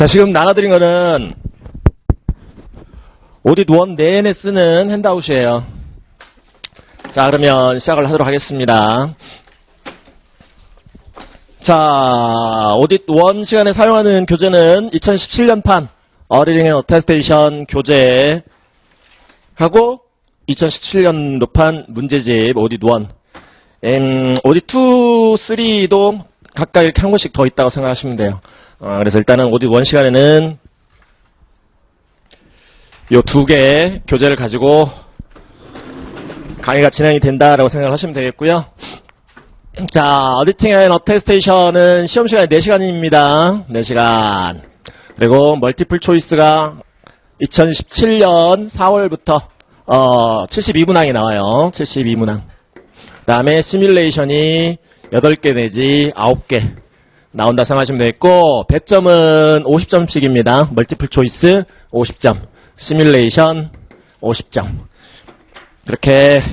자, 지금 나눠드린 거는 오딧 1 내내 쓰는 핸드아웃이에요. 자, 그러면 시작을 하도록 하겠습니다. 자, 오딧 1 시간에 사용하는 교재는 2017년판 어리링 앤 어테스테이션 교재 하고 2017년도판 문제집 오딧 1, 오딧 2, 3도 각각 이렇게 한 권씩 더 있다고 생각하시면 돼요. 그래서 일단은 오딧 1 시간에는 요 두 개 교재를 가지고 강의가 진행이 된다라고 생각을 하시면 되겠고요. 자, 어디팅 앤 어테스테이션은 시험 시간이 4시간입니다. 4시간. 그리고 멀티플 초이스가 2017년 4월부터 72문항이 나와요. 72문항. 그 다음에 시뮬레이션이 8개 내지 9개 나온다 생각하시면 되겠고, 배점은 50점씩입니다. 멀티플 초이스 50점, 시뮬레이션 50점. 그렇게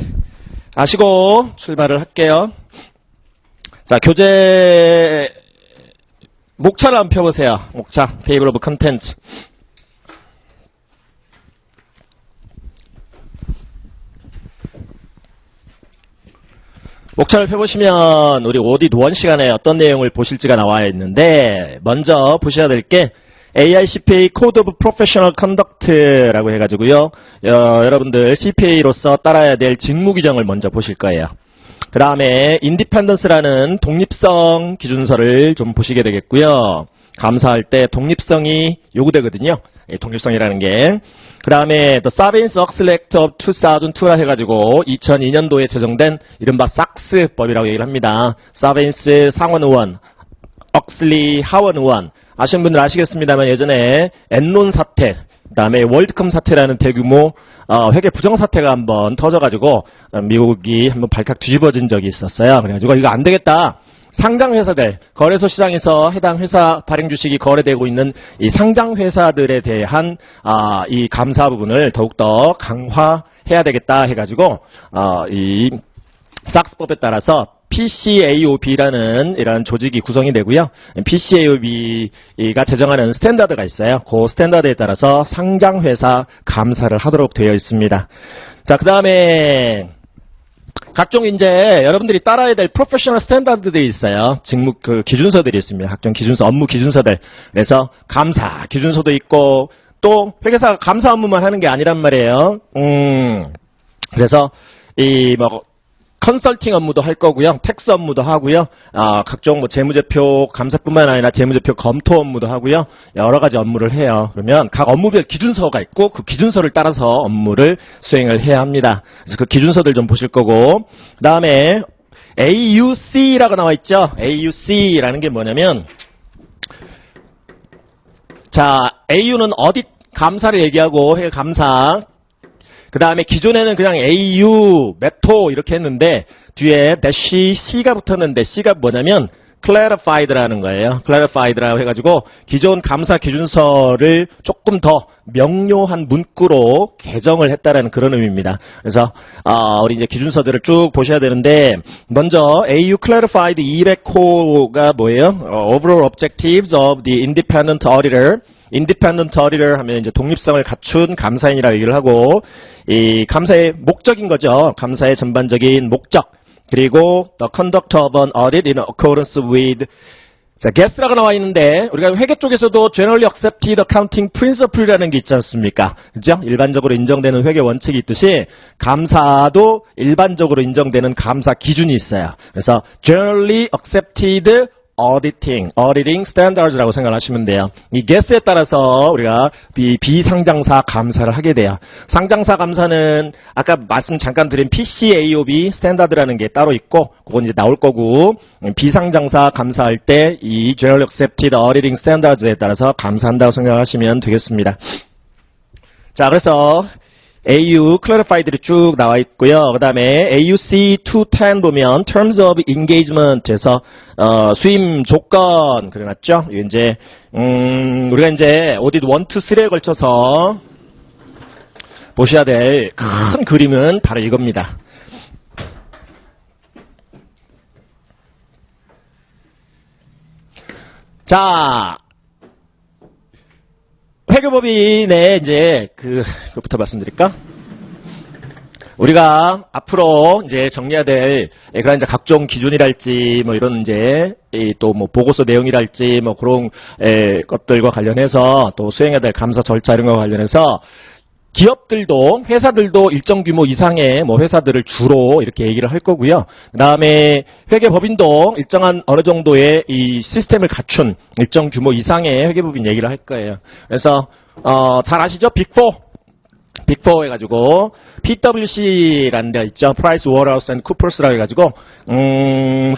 아시고 출발을 할게요. 자, 교재 목차를 한번 펴보세요. 목차, 테이블 오브 컨텐츠. 목차를 펴보시면 우리 오딧 1 시간에 어떤 내용을 보실지가 나와 있는데, 먼저 보셔야 될 게 AICPA Code of Professional Conduct라고 해가지고요. 여러분들 CPA로서 따라야 될 직무 규정을 먼저 보실 거예요. 그 다음에 인디펜던스라는 독립성 기준서를 좀 보시게 되겠고요. 감사할 때 독립성이 요구되거든요. 독립성이라는 게. 그 다음에 The Sarbanes-Oxley Act of 2002라 해가지고 2002년도에 제정된 이른바 삭스법이라고 얘기를 합니다. 사베인스 상원 의원, 억슬리 하원 의원. 아시는 분들 아시겠습니다만 예전에 엔론 사태, 그 다음에 월드컵 사태라는 대규모 회계 부정 사태가 한번 터져가지고 미국이 한번 발칵 뒤집어진 적이 있었어요. 그래가지고 이거 안 되겠다. 상장 회사들, 거래소 시장에서 해당 회사 발행 주식이 거래되고 있는 이 상장 회사들에 대한 이 감사 부분을 더욱더 강화해야 되겠다 해가지고 이 삭스법에 따라서 PCAOB라는 이런 조직이 구성이 되고요. PCAOB가 제정하는 스탠다드가 있어요. 그 스탠다드에 따라서 상장 회사 감사를 하도록 되어 있습니다. 자, 그 다음에 각종 이제 여러분들이 따라야 될 프로페셔널 스탠다드들이 있어요. 직무 기준서들이 있습니다. 각종 기준서, 업무 기준서들. 그래서 감사 기준서도 있고 또 회계사가 감사 업무만 하는 게 아니란 말이에요. 그래서 이 컨설팅 업무도 할 거고요. 텍스 업무도 하고요. 각종 재무제표 감사뿐만 아니라 재무제표 검토 업무도 하고요. 여러 가지 업무를 해요. 그러면 각 업무별 기준서가 있고 그 기준서를 따라서 업무를 수행을 해야 합니다. 그래서 그 기준서들 좀 보실 거고, 그 다음에 AUC라고 나와 있죠. AUC라는 게 뭐냐면, 자, AU는 어딧 감사를 얘기하고 해 감사. 그 다음에 기존에는 그냥 AU, 메토 이렇게 했는데 뒤에 대시 C가 붙었는데 C가 뭐냐면 clarified라는 거예요. clarified라고 해가지고 기존 감사 기준서를 조금 더 명료한 문구로 개정을 했다라는 그런 의미입니다. 그래서 우리 이제 기준서들을 쭉 보셔야 되는데, 먼저 AU clarified 200호가 뭐예요? Overall objectives of the independent auditor. 인디펜던트 어디터 하면 이제 독립성을 갖춘 감사인이라고 얘기를 하고, 이 감사의 목적인 거죠. 감사의 전반적인 목적. 그리고 the conduct of an audit in accordance with, 자, guess라고 나와 있는데, 우리가 회계 쪽에서도 generally accepted accounting principle이라는 게 있지 않습니까? 그죠? 일반적으로 인정되는 회계 원칙이 있듯이 감사도 일반적으로 인정되는 감사 기준이 있어요. 그래서 generally accepted auditing standards라고 생각하시면 돼요. 이 guess에 따라서 우리가 비상장사 감사를 하게 돼요. 상장사 감사는 아까 말씀 잠깐 드린 PCAOB 스탠다드라는 게 따로 있고, 그건 이제 나올 거고, 비상장사 감사할 때 이 General Accepted Auditing Standards에 따라서 감사한다고 생각하시면 되겠습니다. 자, 그래서 AU clarified들이 쭉 나와 있고요. 그 다음에 AUC 210 보면 Terms of Engagement에서 수임 조건 그려놨죠. 이제 우리가 이제 오딧 1, 2, 3에 걸쳐서 보셔야 될 큰 그림은 바로 이겁니다. 자, 회계법인의 이제 그것부터 말씀드릴까? 우리가 앞으로 이제 정리해야 될 그런 이제 각종 기준이랄지 뭐 이런 이제 또 뭐 보고서 내용이랄지 뭐 그런 것들과 관련해서 또 수행해야 될 감사 절차 이런 거 관련해서 기업들도 회사들도 일정 규모 이상의 뭐 회사들을 주로 이렇게 얘기를 할 거고요. 그다음에 회계법인도 일정한 어느 정도의 이 시스템을 갖춘 일정 규모 이상의 회계법인 얘기를 할 거예요. 그래서 잘 아시죠? 빅4 해가지고 PwC라는 데 있죠. 프라이스 워터하우스 앤 쿠퍼스라고 해가지고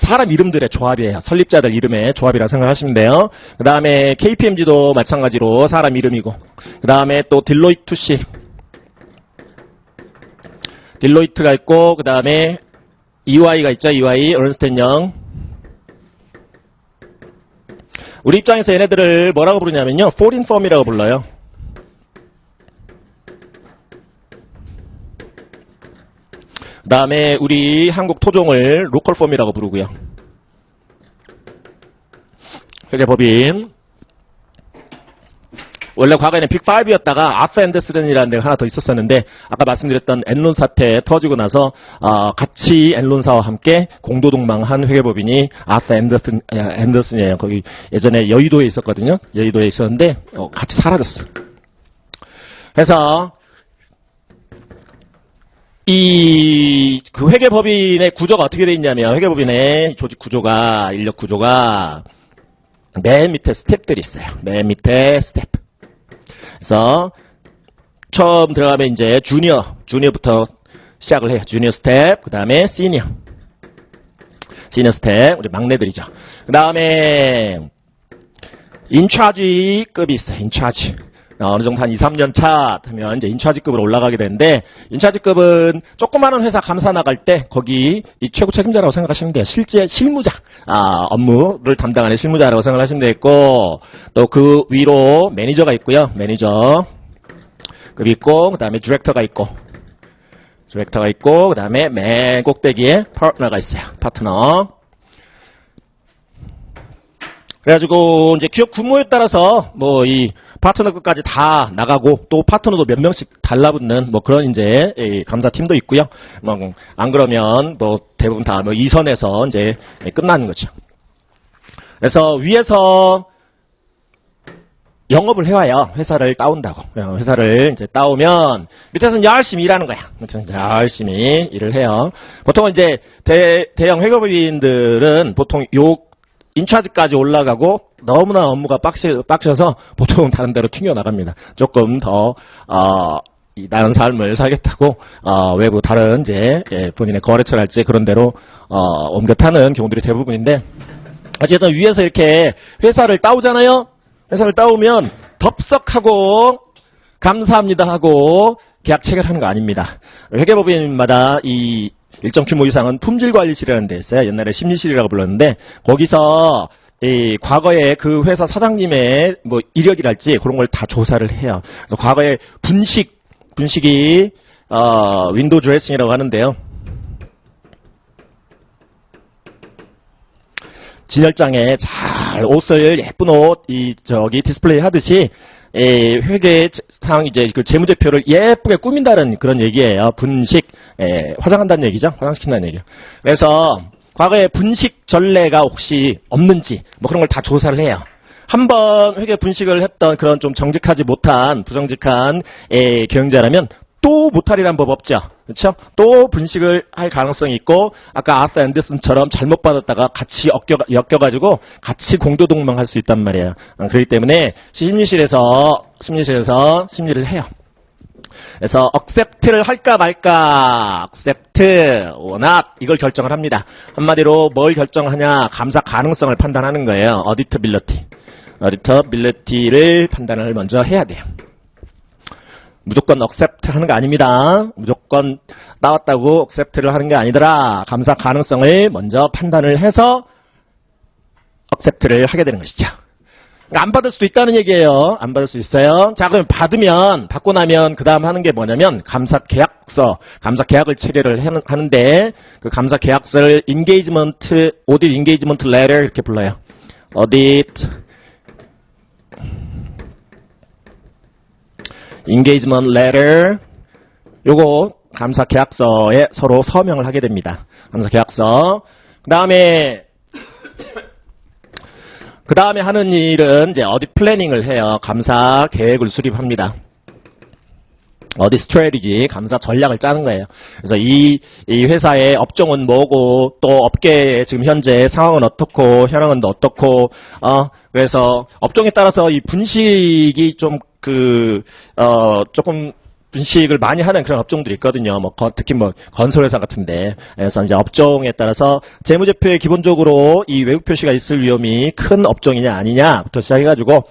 사람 이름들의 조합이에요. 설립자들 이름의 조합이라고 생각하시면 돼요. 그 다음에 KPMG도 마찬가지로 사람 이름이고, 그 다음에 또 딜로이트가 있고, 그 다음에 EY가 있죠. EY, 어른스트앤영. 우리 입장에서 얘네들을 뭐라고 부르냐면요, foreign firm이라고 불러요. 그 다음에 우리 한국 토종을 로컬 펌이라고 부르고요. 회계법인. 원래 과거에는 빅5였다가 아서 앤더슨이라는 데가 하나 더 있었었는데, 아까 말씀드렸던 엔론 사태 터지고 나서 같이 엔론사와 함께 공도동망한 회계법인이 아서 앤더슨이에요. 거기 예전에 여의도에 있었거든요. 여의도에 있었는데 같이 사라졌어. 그래서 그 회계법인의 구조가 어떻게 되어 있냐면, 회계법인의 조직 구조가, 인력 구조가 맨 밑에 스텝들이 있어요. 맨 밑에 스텝. 그래서 처음 들어가면 이제 주니어부터 시작을 해요. 주니어 스텝, 그 다음에 시니어 스텝, 우리 막내들이죠. 그 다음에 인차지급이 있어요. 인차지. 어느 정도 한 2, 3년 차 하면 이제 인차지급으로 올라가게 되는데, 인차지급은 조그마한 회사 감사 나갈 때 거기 이 최고 책임자라고 생각하시면 돼요. 실제 실무자, 업무를 담당하는 실무자라고 생각하시면 되겠고, 또 그 위로 매니저가 있고요. 매니저급 있고, 그 다음에 디렉터가 있고, 그 다음에 맨 꼭대기에 파트너가 있어요. 파트너. 그래가지고 이제 기업 규모에 따라서 뭐 이 파트너급까지 다 나가고, 또 파트너도 몇 명씩 달라붙는 뭐 그런 이제 감사팀도 있고요. 뭐 안 그러면 뭐 대부분 다 뭐 2선에서 이제 끝나는 거죠. 그래서 위에서 영업을 해와요. 회사를 따온다고. 회사를 이제 따오면 밑에서는 열심히 일하는 거야. 열심히 일을 해요. 보통은 이제 대형 회계법인들은 보통 요 인차지까지 올라가고 너무나 업무가 빡셔서 보통 다른 데로 튕겨나갑니다. 조금 더 나은 삶을 살겠다고 외부 다른 이제 본인의 거래처랄지 그런 데로 옮겨 타는 경우들이 대부분인데, 어쨌든 위에서 이렇게 회사를 따오잖아요. 회사를 따오면 덥석하고 감사합니다 하고 계약 체결하는 거 아닙니다. 회계법인마다 이 일정 규모 이상은 품질관리실이라는 데 있어요. 옛날에 심리실이라고 불렀는데, 거기서 과거에 그 회사 사장님의 뭐 이력이랄지 그런 걸 다 조사를 해요. 그래서 과거에 분식이 윈도우 드레싱이라고 하는데요. 진열장에 잘 옷을 예쁜 옷 디스플레이 하듯이 회계상 이제 그 재무제표를 예쁘게 꾸민다는 그런 얘기예요. 분식, 화장한다는 얘기죠. 화장시킨다는 얘기예요. 그래서 과거에 분식 전례가 혹시 없는지 뭐 그런 걸 다 조사를 해요. 한번 회계 분식을 했던 그런 좀 정직하지 못한 부정직한 경영자라면 또 못하리란 법 없죠. 그렇죠? 또 분식을 할 가능성이 있고, 아까 아서 앤더슨처럼 잘못 받았다가 같이 엮여가지고 같이 공도동망할 수 있단 말이에요. 그렇기 때문에 심리실에서 심리를 해요. 그래서 accept를 할까 말까, accept or not 이걸 결정을 합니다. 한마디로 뭘 결정하냐, 감사 가능성을 판단하는 거예요. auditability를 판단을 먼저 해야 돼요. 무조건 accept 하는 거 아닙니다. 무조건 나왔다고 accept를 하는 게 아니더라. 감사 가능성을 먼저 판단을 해서 accept를 하게 되는 것이죠. 그러니까 안 받을 수도 있다는 얘기예요. 안 받을 수 있어요. 자, 그럼 받고 나면 그 다음 하는 게 뭐냐면 감사 계약을 체결을 하는데, 그 감사 계약서를 audit engagement letter 이렇게 불러요. audit engagement letter. 요거 감사 계약서에 서로 서명을 하게 됩니다. 감사 계약서. 그 다음에 하는 일은 이제 어디 플래닝을 해요. 감사 계획을 수립합니다. 어디 스트래티지, 감사 전략을 짜는 거예요. 그래서 이 회사의 업종은 뭐고, 또 업계의 지금 현재 상황은 어떻고, 현황은 어떻고, 그래서 업종에 따라서 이 분식이 조금 분식을 많이 하는 그런 업종들이 있거든요. 특히 건설회사 같은데. 그래서 이제 업종에 따라서 재무제표에 기본적으로 이 외국 표시가 있을 위험이 큰 업종이냐 아니냐부터 시작해가지고,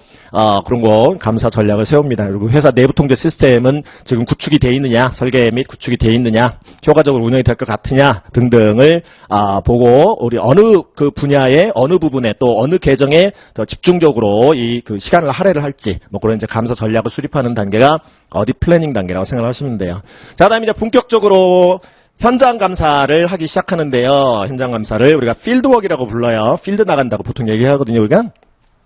그런 거 감사 전략을 세웁니다. 그리고 회사 내부 통제 시스템은 지금 구축이 돼 있느냐, 설계 및 구축이 돼 있느냐, 효과적으로 운영이 될 것 같으냐 등등을 보고 우리 어느 그 분야의 어느 부분에 또 어느 계정에 더 집중적으로 그 시간을 할애를 할지 그런 이제 감사 전략을 수립하는 단계가 어디 플래닝 단계라고 생각하시면 돼요. 자, 그다음에 이제 본격적으로 현장 감사를 하기 시작하는데요. 현장 감사를 우리가 필드워크라고 불러요. 필드 나간다고 보통 얘기하거든요, 우리가.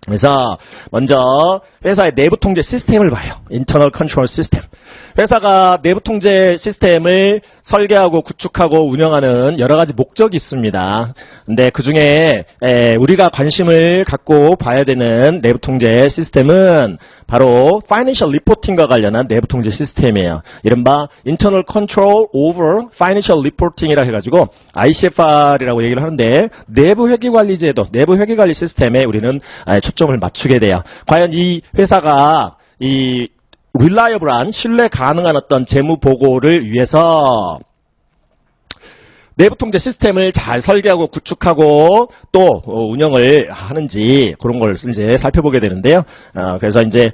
그래서 먼저 회사의 내부 통제 시스템을 봐요. Internal Control System. 회사가 내부 통제 시스템을 설계하고 구축하고 운영하는 여러 가지 목적이 있습니다. 근데 그 중에 우리가 관심을 갖고 봐야 되는 내부 통제 시스템은 바로 Financial Reporting과 관련한 내부 통제 시스템이에요. 이른바 Internal Control over Financial Reporting이라 해가지고 ICFR이라고 얘기를 하는데 내부 회계관리 제도, 내부 회계관리 시스템에 우리는 초점을 맞추게 돼요. 과연 이 회사가 이 reliable한 신뢰 가능한 어떤 재무 보고를 위해서 내부 통제 시스템을 잘 설계하고 구축하고 또 운영을 하는지 그런 걸 이제 살펴보게 되는데요. 그래서 이제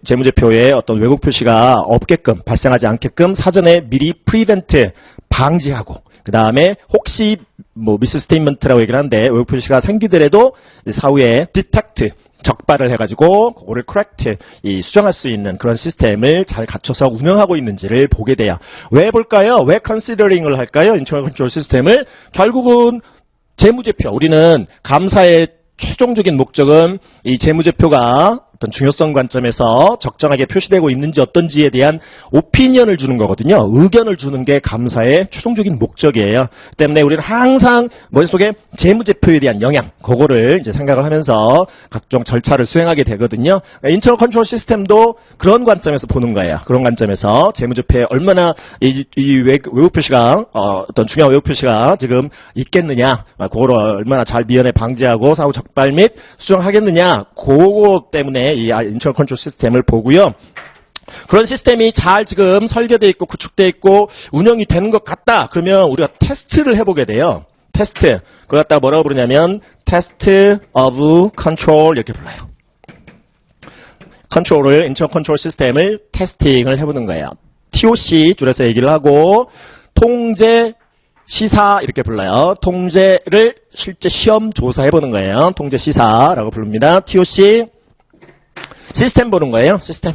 재무제표에 어떤 왜곡 표시가 없게끔 발생하지 않게끔 사전에 미리 prevent 방지하고 그 다음에 혹시 미스 스테이트먼트라고 얘기를 하는데 왜곡 표시가 생기더라도 사후에 detect 적발을 해가지고 그거를 correct 수정할 수 있는 그런 시스템을 잘 갖춰서 운영하고 있는지를 보게 돼요. 왜 볼까요? 왜 considering을 할까요? internal control 시스템을 결국은 재무제표. 우리는 감사의 최종적인 목적은 이 재무제표가 어떤 중요성 관점에서 적정하게 표시되고 있는지 어떤지에 대한 오피니언을 주는 거거든요. 의견을 주는 게 감사의 최종적인 목적이에요. 때문에 우리는 항상 머릿속에 재무제표에 대한 영향, 그거를 이제 생각을 하면서 각종 절차를 수행하게 되거든요. 인터널 컨트롤 시스템도 그런 관점에서 보는 거예요. 그런 관점에서 재무제표에 얼마나 이 외국 표시가 어떤 중요한 외국 표시가 지금 있겠느냐, 그거를 얼마나 잘 미연에 방지하고 사후 적발 및 수정하겠느냐, 그거 때문에 이 인터널 컨트롤 시스템을 보고요. 그런 시스템이 잘 지금 설계되어 있고 구축되어 있고 운영이 되는 것 같다. 그러면 우리가 테스트를 해보게 돼요. 테스트. 그걸 갖다가 뭐라고 부르냐면 테스트 오브 컨트롤 이렇게 불러요. 컨트롤을 인터널 컨트롤 시스템을 테스팅을 해보는 거예요. TOC 줄여서 얘기를 하고 통제 시사 이렇게 불러요. 통제를 실제 시험 조사해보는 거예요. 통제 시사라고 부릅니다. TOC 시스템 보는 거예요. 시스템.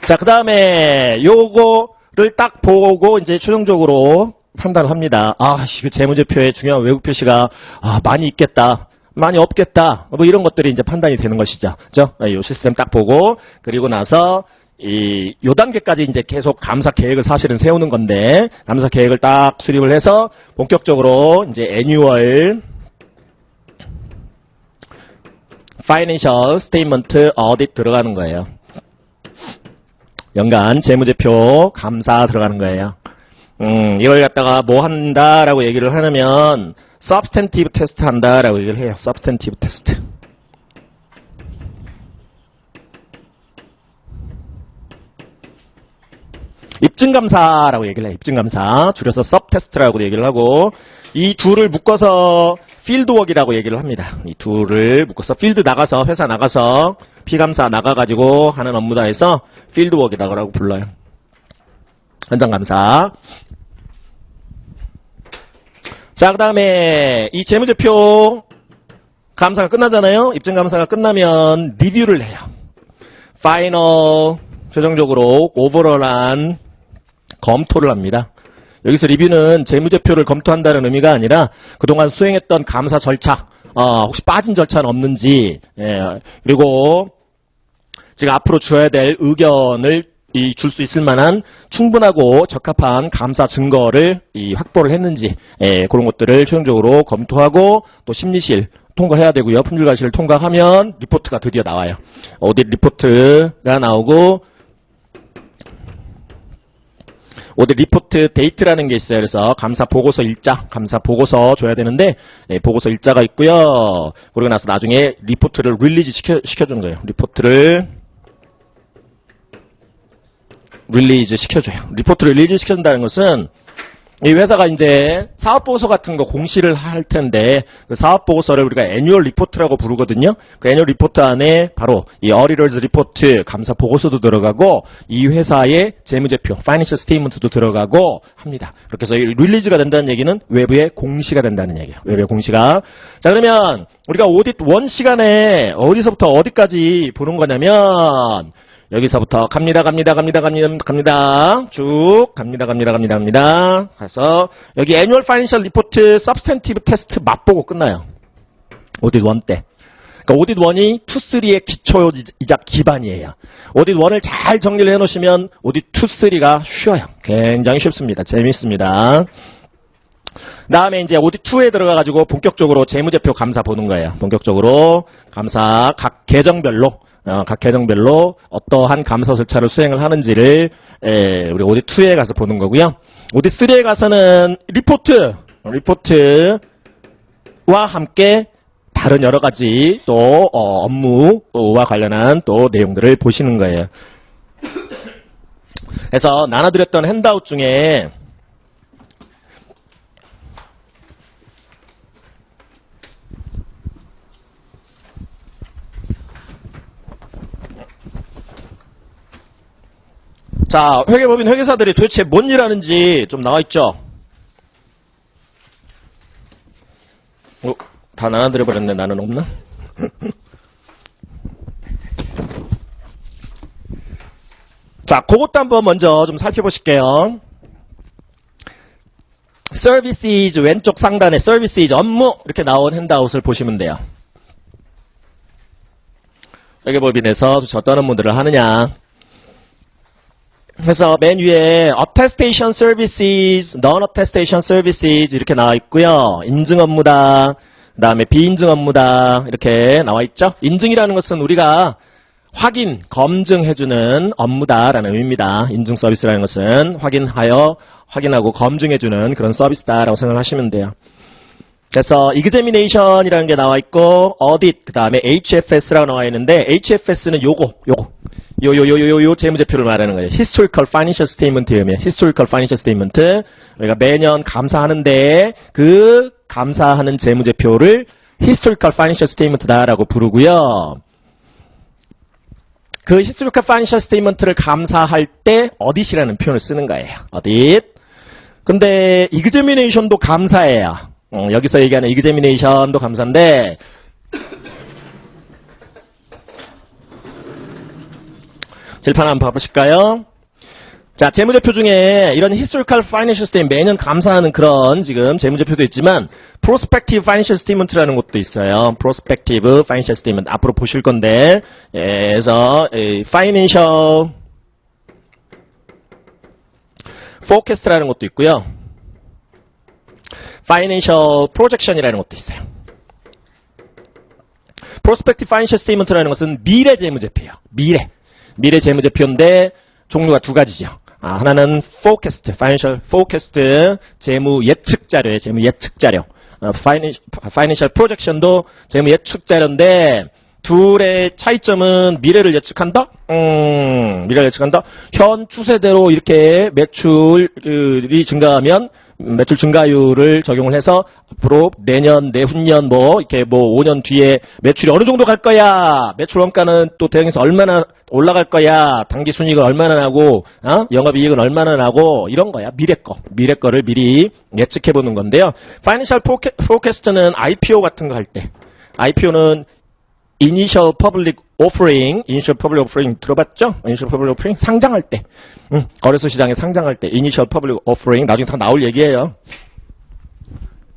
자, 그 다음에 요거를 딱 보고 이제 최종적으로 판단을 합니다. 이거 재무제표에 중요한 외국 표시가 많이 있겠다. 많이 없겠다. 이런 것들이 이제 판단이 되는 것이죠. 그죠? 요 시스템 딱 보고 그리고 나서 요 단계까지 이제 계속 감사 계획을 사실은 세우는 건데 감사 계획을 딱 수립을 해서 본격적으로 이제 애뉴얼 파이낸셜 스테이트먼트 어딧 들어가는 거예요. 연간 재무제표 감사 들어가는 거예요. 이걸 갖다가 뭐 한다라고 얘기를 하냐면 substantive 테스트 한다라고 얘기를 해요. substantive 테스트. 입증감사라고 얘기를 해요. 입증감사. 줄여서 subtest라고 얘기를 하고 이 둘을 묶어서 필드워크라고 얘기를 합니다. 이 둘을 묶어서 필드 나가서 회사 나가서 피감사 나가가지고 하는 업무다 해서 필드워크라고 불러요. 현장감사. 자, 그 다음에 이 재무제표 감사가 끝나잖아요. 입증감사가 끝나면 리뷰를 해요. 파이널 최종적으로 오버롤한 검토를 합니다. 여기서 리뷰는 재무제표를 검토한다는 의미가 아니라 그동안 수행했던 감사 절차, 혹시 빠진 절차는 없는지, 그리고 지금 앞으로 줘야 될 의견을 줄 수 있을 만한 충분하고 적합한 감사 증거를 확보를 했는지 그런 것들을 최종적으로 검토하고 또 심리실 통과해야 되고요. 품질과실을 통과하면 리포트가 드디어 나와요. 오딧 리포트가 나오고 오딧 리포트 데이트라는 게 있어요. 그래서 감사 보고서 일자, 감사 보고서 줘야 되는데 보고서 일자가 있고요. 그러고 나서 나중에 리포트를 릴리즈 시켜주는 거예요. 리포트를 릴리즈 시켜줘요. 리포트를 릴리즈 시켜준다는 것은 이 회사가 이제 사업보고서 같은 거 공시를 할 텐데 그 사업보고서를 우리가 애뉴얼 리포트라고 부르거든요. 그 애뉴얼 리포트 안에 바로 이 어디터즈 리포트 감사 보고서도 들어가고 이 회사의 재무제표 파이낸셜 스테이트먼트도 들어가고 합니다. 그렇게 해서 릴리즈가 된다는 얘기는 외부에 공시가 된다는 얘기예요. 외부에 공시가. 자, 그러면 우리가 오딧 1 시간에 어디서부터 어디까지 보는 거냐면 여기서부터 갑니다. 쭉 갑니다. 그래서 여기 애뉴얼 파이낸셜 리포트 서브스탠티브 테스트 맛보고 끝나요. 오딧 1 때. 그러니까 오딧 1이 2, 3의 기초이자 기반이에요. 오딧 1을 잘 정리를 해놓으시면 오딧 2, 3가 쉬워요. 굉장히 쉽습니다. 재밌습니다. 다음에 이제 오딧 2에 들어가가지고 본격적으로 재무제표 감사 보는 거예요. 본격적으로 감사 각 계정별로 어떠한 감사 절차를 수행을 하는지를 우리 오딧 2에 가서 보는 거고요. 오딧 3에 가서는 리포트와 함께 다른 여러 가지 또 업무와 관련한 또 내용들을 보시는 거예요. 그래서 나눠드렸던 핸드아웃 중에 자, 회계법인 회계사들이 도대체 뭔 일 하는지 좀 나와있죠? 다 나눠드려버렸네. 나는 없나? 자, 그것도 한번 먼저 좀 살펴보실게요. 서비스 왼쪽 상단에 서비스 업무 이렇게 나온 핸드아웃을 보시면 돼요. 회계법인에서 도대체 어떤 업무들을 하느냐. 그래서 맨 위에 attestation services, non-attestation services 이렇게 나와 있고요. 인증 업무다. 그 다음에 비인증 업무다. 이렇게 나와 있죠. 인증이라는 것은 우리가 확인, 검증해주는 업무다라는 의미입니다. 인증 서비스라는 것은 확인하고 검증해주는 그런 서비스다라고 생각하시면 돼요. 그래서 examination이라는 게 나와 있고 audit, 그 다음에 HFS라고 나와 있는데 HFS는 요거 재무제표를 말하는 거예요. Historical Financial Statement예요. Historical Financial Statement. 우리가 매년 감사하는데 그 감사하는 재무제표를 Historical Financial Statement다라고 부르고요. 그 Historical Financial Statement를 감사할 때 audit이라는 표현을 쓰는 거예요. audit. 근데 examination도 감사예요. 여기서 얘기하는 examination도 감사인데 질판 한번 봐보실까요? 자, 재무제표 중에 이런 historical financial statement 매년 감사하는 그런 지금 재무제표도 있지만 prospective financial statement라는 것도 있어요. prospective financial statement 앞으로 보실 건데 그래서 financial forecast라는 것도 있고요. Financial Projection이라는 것도 있어요. Prospective Financial Statement라는 것은 미래 재무제표예요. 미래 재무제표인데 종류가 두 가지죠. 하나는 Forecast, Financial Forecast 재무 예측 자료예요. 재무 예측 자료. Financial Projection도 재무 예측 자료인데 둘의 차이점은 미래를 예측한다? 미래를 예측한다? 현 추세대로 이렇게 매출이 증가하면 매출 증가율을 적용을 해서 앞으로 내년, 내후년 이렇게 5년 뒤에 매출이 어느 정도 갈 거야. 매출 원가는 또 대응해서 얼마나 올라갈 거야. 단기 순이익은 얼마나 나고, 영업이익은 얼마나 나고, 이런 거야. 미래 거를 미리 예측해 보는 건데요. Financial Forecast는 IPO 같은 거 할 때. IPO는 Initial Public Offering 들어봤죠? Initial Public Offering 상장할 때, 거래소 시장에 상장할 때 Initial Public Offering 나중에 다 나올 얘기예요.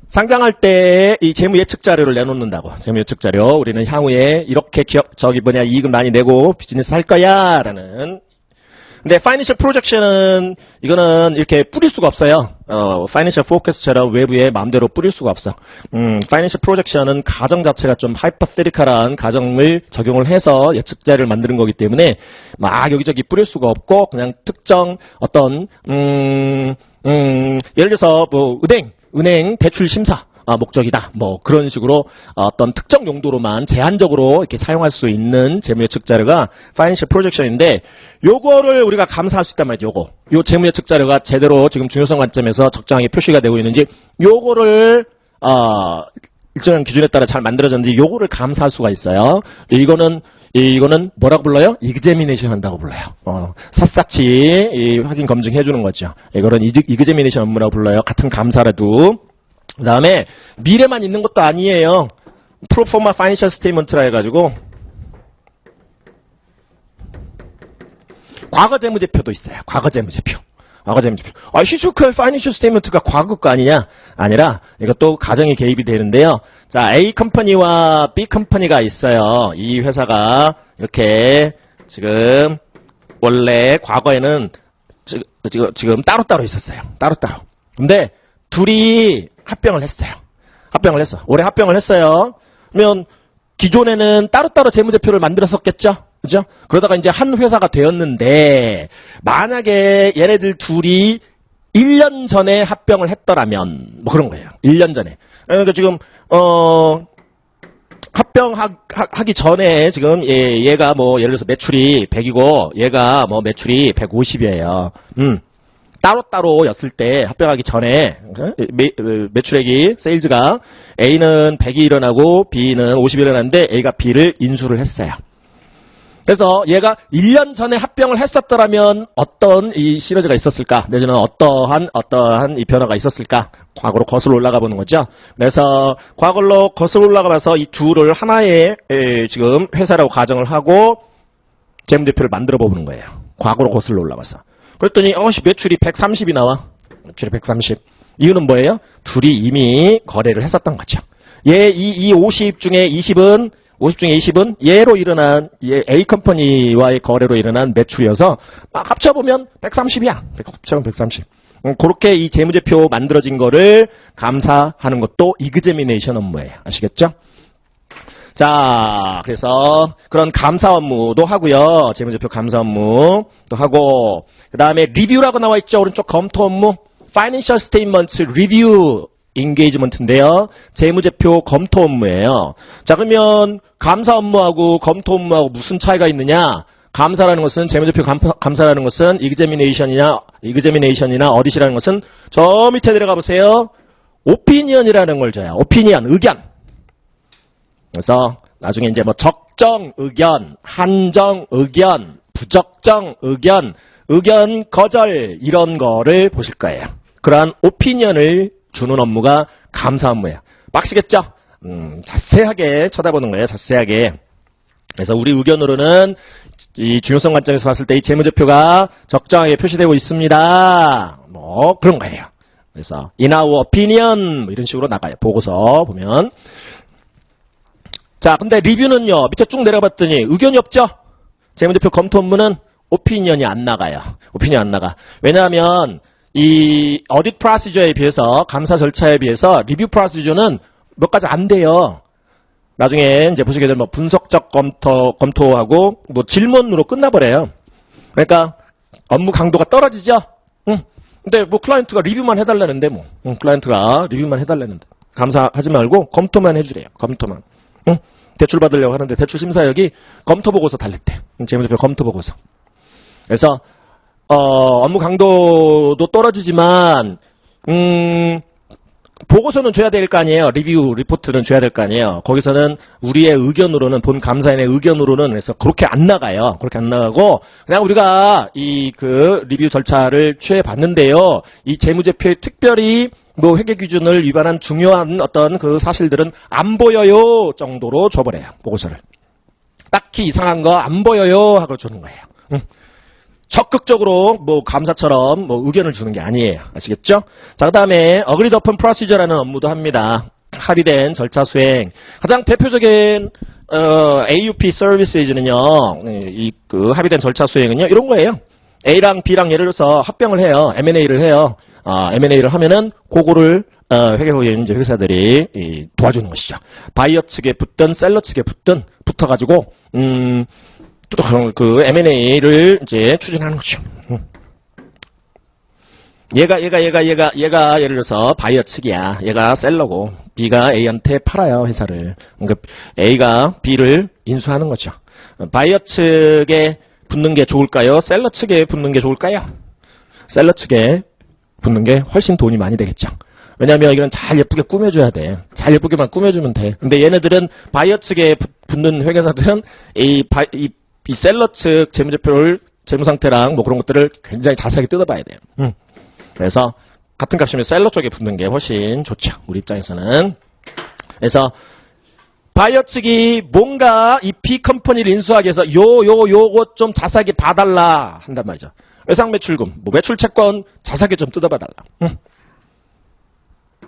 상장할 때 이 재무 예측 자료를 내놓는다고. 재무 예측 자료. 우리는 향후에 이렇게 이익을 많이 내고 비즈니스 할 거야. 라는. 근데 파이낸셜 프로젝션은 이거는 이렇게 뿌릴 수가 없어요. 파이낸셜 포커스처럼 외부에 마음대로 뿌릴 수가 없어. 파이낸셜 프로젝션은 가정 자체가 좀 하이퍼세리컬한 가정을 적용을 해서 예측자를 만드는 거기 때문에 막 여기저기 뿌릴 수가 없고 그냥 특정 어떤 예를 들어서 뭐 은행 대출 심사 목적이다. 뭐 그런 식으로 어떤 특정 용도로만 제한적으로 이렇게 사용할 수 있는 재무 예측 자료가 파이낸셜 프로젝션인데 요거를 우리가 감사할 수 있단 말이죠. 요 재무 예측 자료가 제대로 지금 중요성 관점에서 적정하게 표시가 되고 있는지 요거를 일정한 기준에 따라 잘 만들어졌는지 요거를 감사할 수가 있어요. 이거는 뭐라고 불러요? 이그제미네이션 한다고 불러요. 샅샅이 확인 검증해 주는 거죠. 이거는 이그제미네이션 업무라고 불러요. 같은 감사라도. 그 다음에 미래만 있는 것도 아니에요. 프로포마 파이낸셜 스테이트먼트라 해가지고 과거 재무제표도 있어요. 과거 재무제표. 히스토리컬 파이낸셜 스테이트먼트가 과거 거 아니냐? 아니라 이것도 가정이 개입이 되는데요. 자, A 컴퍼니와 B 컴퍼니가 있어요. 이 회사가 이렇게 지금 원래 과거에는 지금 따로따로 있었어요. 따로따로. 근데 둘이 합병을 했어요. 올해 합병을 했어요. 그러면 기존에는 따로따로 재무제표를 만들었었겠죠? 그죠? 그러다가 이제 한 회사가 되었는데, 만약에 얘네들 둘이 1년 전에 합병을 했더라면, 뭐 그런 거예요. 1년 전에. 그러니까 지금, 합병하기 전에 지금 얘가 뭐 예를 들어서 매출이 100이고, 얘가 뭐 매출이 150이에요. 따로따로였을 때 합병하기 전에 매출액이 세일즈가 A는 100이 일어나고 B는 50이 일어났는데 A가 B를 인수를 했어요. 그래서 얘가 1년 전에 합병을 했었더라면 어떤 이 시너지가 있었을까? 내지는 어떠한 이 변화가 있었을까? 과거로 거슬러 올라가 보는 거죠. 그래서 과거로 거슬러 올라가 봐서 이 둘을 하나의 지금 회사라고 가정을 하고 재무제표를 만들어 보는 거예요. 과거로 거슬러 올라가서. 그랬더니 매출이 130이 나와. 매출이 130. 이유는 뭐예요? 둘이 이미 거래를 했었던 거죠. 이 50 중에 20은 얘로 일어난 A 컴퍼니와의 거래로 일어난 매출이어서 막 합쳐보면 130이야. 합쳐보면 130. 그렇게 이 재무제표 만들어진 거를 감사하는 것도 이그제미네이션 업무예요. 아시겠죠? 자, 그래서 그런 감사 업무도 하고요. 재무제표 감사 업무도 하고, 그 다음에 리뷰라고 나와 있죠. 오른쪽 검토 업무. Financial Statements Review Engagement인데요. 재무제표 검토 업무예요. 자, 그러면 감사 업무하고 검토 업무하고 무슨 차이가 있느냐? 감사라는 것은, 재무제표 감사라는 것은 이그제미네이션이나 어디시라는 것은 저 밑에 내려가 보세요. 오피니언이라는 걸 줘요. 오피니언, 의견. 그래서 나중에 이제 뭐 적정 의견, 한정 의견, 부적정 의견, 의견 거절 이런 거를 보실 거예요. 그러한 오피니언을 주는 업무가 감사 업무예요. 빡시겠죠? 자세하게 쳐다보는 거예요. 자세하게. 그래서 우리 의견으로는 이 중요성 관점에서 봤을 때 이 재무제표가 적정하게 표시되고 있습니다. 뭐 그런 거예요. 그래서 in our opinion 뭐 이런 식으로 나가요. 보고서 보면. 자, 근데 리뷰는요. 밑에 쭉 내려봤더니 의견이 없죠? 재무제표 검토 업무는 오피니언이 안 나가요. 오피니언 안 나가. 왜냐하면 이 어딧 프로시저에 비해서, 감사 절차에 비해서 리뷰 프로시저는 몇 가지 안 돼요. 나중에 이제 보시게 되면 뭐 분석적 검토하고 뭐 질문으로 끝나버려요. 그러니까 업무 강도가 떨어지죠? 응. 근데 뭐 클라이언트가 리뷰만 해달라는데 뭐. 클라이언트가 리뷰만 해달라는데. 감사하지 말고 검토만 해주래요. 검토만. 응? 대출 받으려고 하는데 대출 심사역이 검토 보고서 달랬대. 재무제표 검토 보고서. 그래서 업무 강도도 떨어지지만 보고서는 줘야 될 거 아니에요. 리뷰 리포트는 줘야 될 거 아니에요. 거기서는 우리의 의견으로는, 본 감사인의 의견으로는 그래서 그렇게 안 나가요. 그렇게 안 나가고 그냥 우리가 이 그 리뷰 절차를 취해 봤는데요. 이 재무제표에 특별히 뭐 회계 기준을 위반한 중요한 어떤 그 사실들은 안 보여요 정도로 줘버려요. 보고서를. 딱히 이상한 거 안 보여요 하고 주는 거예요. 적극적으로 뭐 감사처럼 뭐 의견을 주는 게 아니에요. 아시겠죠? 자, 그 다음에 agreed upon procedure라는 업무도 합니다. 합의된 절차 수행. 가장 대표적인 AUP 서비스는요, 그 합의된 절차 수행은요, 이런 거예요. A랑 B랑 예를 들어서 합병을 해요. M&A를 해요. M&A를 하면은 그거를 이제 회사들이 도와주는 것이죠. 바이어 측에 붙든 셀러 측에 붙어가지고 그 M&A를 이제 추진하는 거죠. 얘가 예를 들어서 바이어 측이야. 얘가 셀러고 B가 A한테 팔아요, 회사를. 그러니까 A가 B를 인수하는 거죠. 바이어 측에 붙는 게 좋을까요? 셀러 측에 붙는 게 좋을까요? 셀러 측에 붙는 게 훨씬 돈이 많이 되겠죠. 왜냐면 이건 잘 예쁘게 꾸며줘야 돼. 잘 예쁘게만 꾸며주면 돼. 근데 얘네들은 바이어 측에 붙는 회계사들은 이 셀러 측 재무제표를, 재무상태랑 뭐 그런 것들을 굉장히 자세하게 뜯어봐야 돼요. 그래서 같은 값이면 셀러 쪽에 붙는 게 훨씬 좋죠. 우리 입장에서는. 그래서 바이어 측이 뭔가 이 B 컴퍼니를 인수하기 위해서 요것 좀 자세하게 봐달라 한단 말이죠. 외상 매출금, 뭐 매출 채권 자세하게 좀 뜯어봐달라.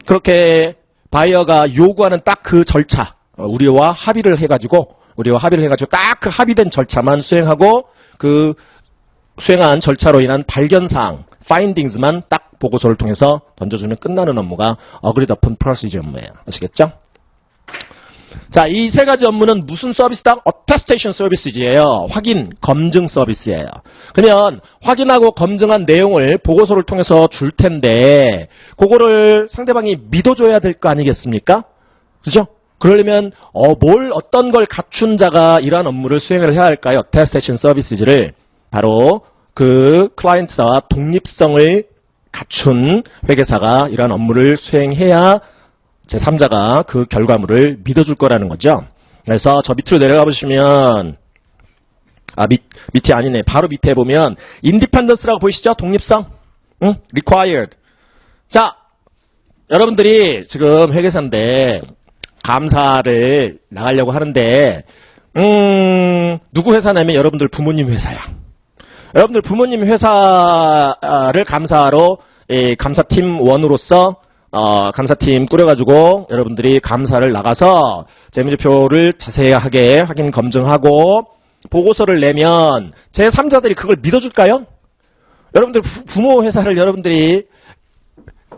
그렇게 바이어가 요구하는 딱 그 절차, 우리와 합의를 해가지고 딱 그 합의된 절차만 수행하고 그 수행한 절차로 인한 발견사항, 파인딩스만 딱 보고서를 통해서 던져주면 끝나는 업무가 agreed upon procedure 업무예요. 아시겠죠? 자, 이 세 가지 업무는 무슨 서비스다? attestation service예요. 확인, 검증 서비스예요. 그러면 확인하고 검증한 내용을 보고서를 통해서 줄 텐데 그거를 상대방이 믿어줘야 될 거 아니겠습니까? 그죠? 그러려면 어떤 걸 갖춘 자가 이러한 업무를 수행을 해야 할까요? attestation services를 바로 그 클라이언트와 독립성을 갖춘 회계사가 이러한 업무를 수행해야 제3자가 그 결과물을 믿어줄 거라는 거죠. 그래서 저 밑으로 내려가 보시면 밑이 아니네. 바로 밑에 보면 independence라고 보이시죠? 독립성. required. 자, 여러분들이 지금 회계사인데 감사를 나가려고 하는데 누구 회사냐면 여러분들 부모님 회사야. 여러분들 부모님 회사를 감사로 감사팀 원으로서 감사팀 꾸려가지고 여러분들이 감사를 나가서 재무제표를 자세하게 확인 검증하고 보고서를 내면 제3자들이 그걸 믿어줄까요? 여러분들 부모 회사를 여러분들이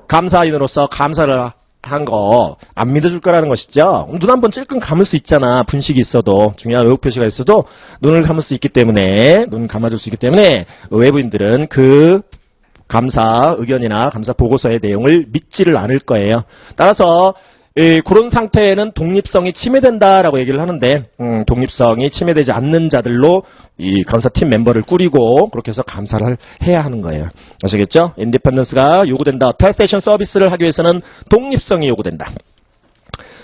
감사인으로서 감사를 한 거 안 믿어줄 거라는 것이죠. 눈 한번 찔끔 감을 수 있잖아. 분식이 있어도, 중요한 의혹 표시가 있어도 눈을 감을 수 있기 때문에, 눈 감아줄 수 있기 때문에 외부인들은 그 감사 의견이나 감사 보고서의 내용을 믿지를 않을 거예요. 따라서 그런 상태에는 독립성이 침해된다라고 얘기를 하는데 독립성이 침해되지 않는 자들로 이 감사팀 멤버를 꾸리고 그렇게 해서 감사를 해야 하는 거예요. 아시겠죠? 인디펜던스가 요구된다. attestation 서비스를 하기 위해서는 독립성이 요구된다.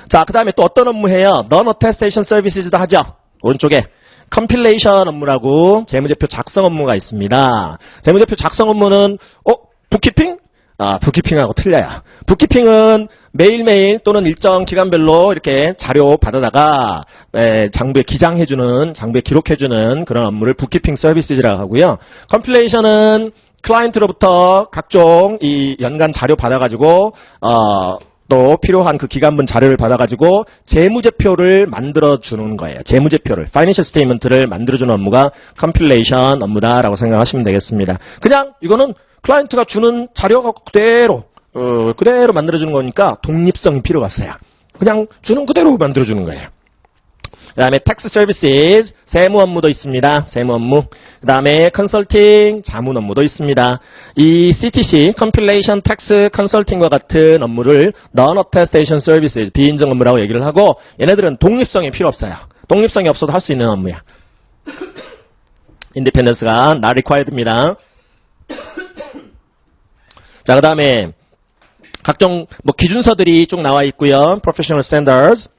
자, 그 다음에 또 어떤 업무 해요? non-attestation services도 하죠. 오른쪽에 컴필레이션 업무라고 재무제표 작성 업무가 있습니다. 재무제표 작성 업무는 북키핑? 북키핑하고 틀려요. 북키핑은 매일매일 또는 일정 기간별로 이렇게 자료 받아다가 장부에 기장해주는, 장부에 기록해주는 그런 업무를 북키핑 서비스라고 하고요. 컴필레이션은 클라이언트로부터 각종 이 연간 자료 받아가지고 또 필요한 그 기간분 자료를 받아가지고 재무제표를 만들어주는 거예요. 재무제표를, 파이낸셜 스테이트먼트를 만들어주는 업무가 컴필레이션 업무다라고 생각하시면 되겠습니다. 그냥 이거는 클라이언트가 주는 자료가 그대로 만들어주는 거니까 독립성이 필요가 없어요. 그냥 주는 그대로 만들어주는 거예요. 그 다음에 tax services, 세무 업무도 있습니다. 세무 업무. 그 다음에 컨설팅, 자문 업무도 있습니다. 이 CTC, Compilation Tax Consulting과 같은 업무를 Non-Attestation Services, 비인증 업무라고 얘기를 하고 얘네들은 독립성이 필요 없어요. 독립성이 없어도 할 수 있는 업무야. Independence가 not required입니다. 자, 그 다음에 각종 기준서들이 쭉 나와 있고요. Professional Standards.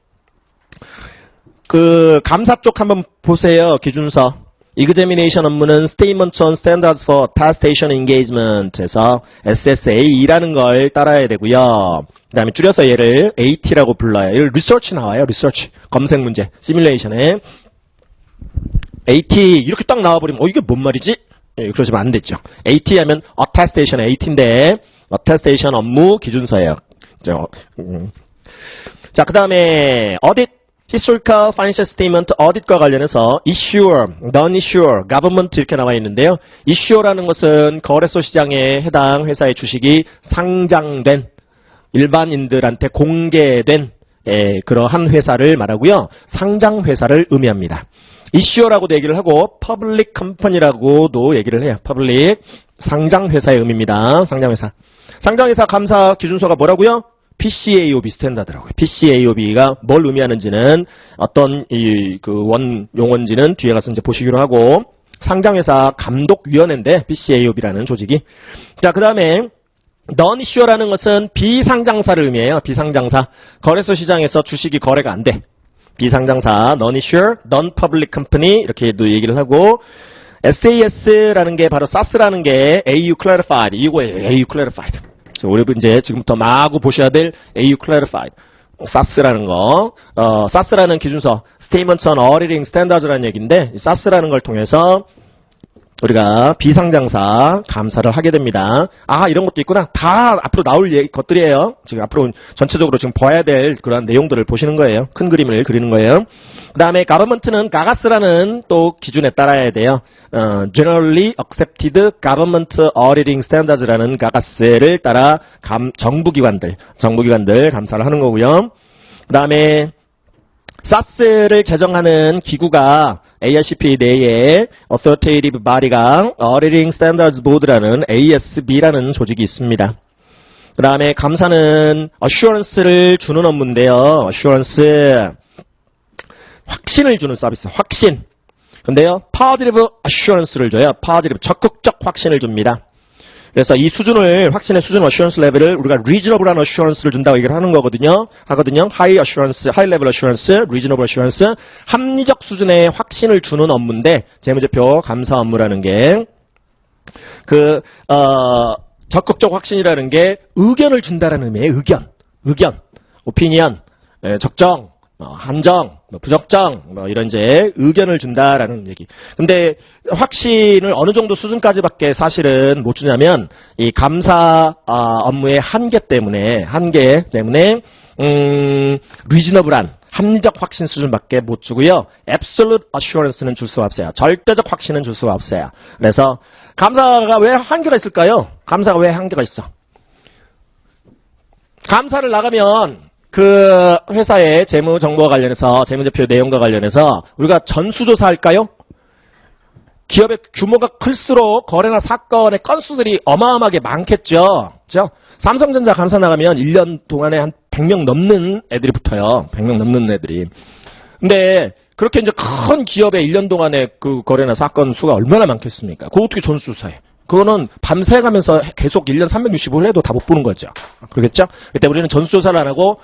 그 감사 쪽 한번 보세요. 기준서. Examination 업무는 Statement on Standards for Attestation Engagement에서 SSA라는 걸 따라야 되고요. 그 다음에 줄여서 얘를 AT라고 불러요. 이걸 Research 나와요. Research. 검색 문제. 시뮬레이션에. AT 이렇게 딱 나와버리면 이게 뭔 말이지? 예, 그러시면 안 되죠. AT 하면 attestation AT인데 attestation 업무 기준서예요. 자, 그 다음에 audit, historical financial statement audit과 관련해서 issuer, non-issuer, government 이렇게 나와 있는데요. issuer라는 것은 거래소 시장에 해당 회사의 주식이 상장된 일반인들한테 공개된 그러한 회사를 말하고요. 상장 회사를 의미합니다. issuer라고도 얘기를 하고 public company라고도 얘기를 해요. public 상장 회사의 의미입니다. 상장 회사. 상장 회사 감사 기준서가 뭐라고요? PCAOB 스탠다드라고요. PCAOB가 뭘 의미하는지는 어떤 원 용어인지는 뒤에 가서 이제 보시기로 하고 상장회사 감독위원회인데 PCAOB라는 조직이. 자, 그 다음에 non-issuer라는 것은 비상장사를 의미해요. 비상장사. 거래소 시장에서 주식이 거래가 안 돼. 비상장사, non-issuer, non-public company 이렇게도 얘기를 하고 SAS라는 게 바로 SAS라는 게 AU clarified 이거예요. AU clarified. 우리 이제 지금부터 마구 보셔야 될 AU clarified. SAS라는 거, SAS라는 기준서, Statements on Auditing Standards라는 얘기인데, SAS라는 걸 통해서 우리가 비상장사 감사를 하게 됩니다. 아, 이런 것도 있구나. 다 앞으로 나올 것들이에요. 지금 앞으로 전체적으로 지금 봐야 될 그런 내용들을 보시는 거예요. 큰 그림을 그리는 거예요. 그 다음에 government는 가가스라는 또 기준에 따라야 돼요. Generally Accepted Government Auditing Standards라는 가가스를 따라 정부기관들 감사를 하는 거고요. 그 다음에 SAS를 제정하는 기구가 AICPA 내에 Authoritative Body가 Auditing Standards Board라는 ASB라는 조직이 있습니다. 그 다음에 감사는 Assurance를 주는 업무인데요. Assurance 확신을 주는 서비스, 확신. 근데요, Positive Assurance를 줘요. Positive 적극적 확신을 줍니다. 그래서 이 수준을, 확신의 수준 어슈런스 레벨을 우리가 reasonable한 assurance를 준다고 얘기를 하는 거거든요. high assurance, high level assurance, reasonable assurance, 합리적 수준의 확신을 주는 업무인데, 재무제표 감사 업무라는 게, 적극적 확신이라는 게 의견을 준다라는 의미예요. 의견, opinion, 적정, 한정, 부적정, 이런 이제 의견을 준다라는 얘기. 근데 확신을 어느 정도 수준까지밖에 사실은 못 주냐면 이 감사 업무의 한계 때문에 reasonable한 합리적 확신 수준밖에 못 주고요. absolute assurance는 줄 수가 없어요. 절대적 확신은 줄 수가 없어요. 그래서 감사가 왜 한계가 있을까요? 감사가 왜 한계가 있어? 감사를 나가면 그 회사의 재무 정보와 관련해서 재무제표 내용과 관련해서 우리가 전수조사 할까요? 기업의 규모가 클수록 거래나 사건의 건수들이 어마어마하게 많겠죠. 그죠? 삼성전자 감사 나가면 1년 동안에 한 100명 넘는 애들이 붙어요. 100명 넘는 애들이. 근데 그렇게 이제 큰 기업의 1년 동안에 그 거래나 사건 수가 얼마나 많겠습니까? 그거 어떻게 전수조사해? 그거는 밤새 가면서 계속 1년 365일 해도 다 못 보는 거죠. 그러겠죠? 그때 우리는 전수조사를 안 하고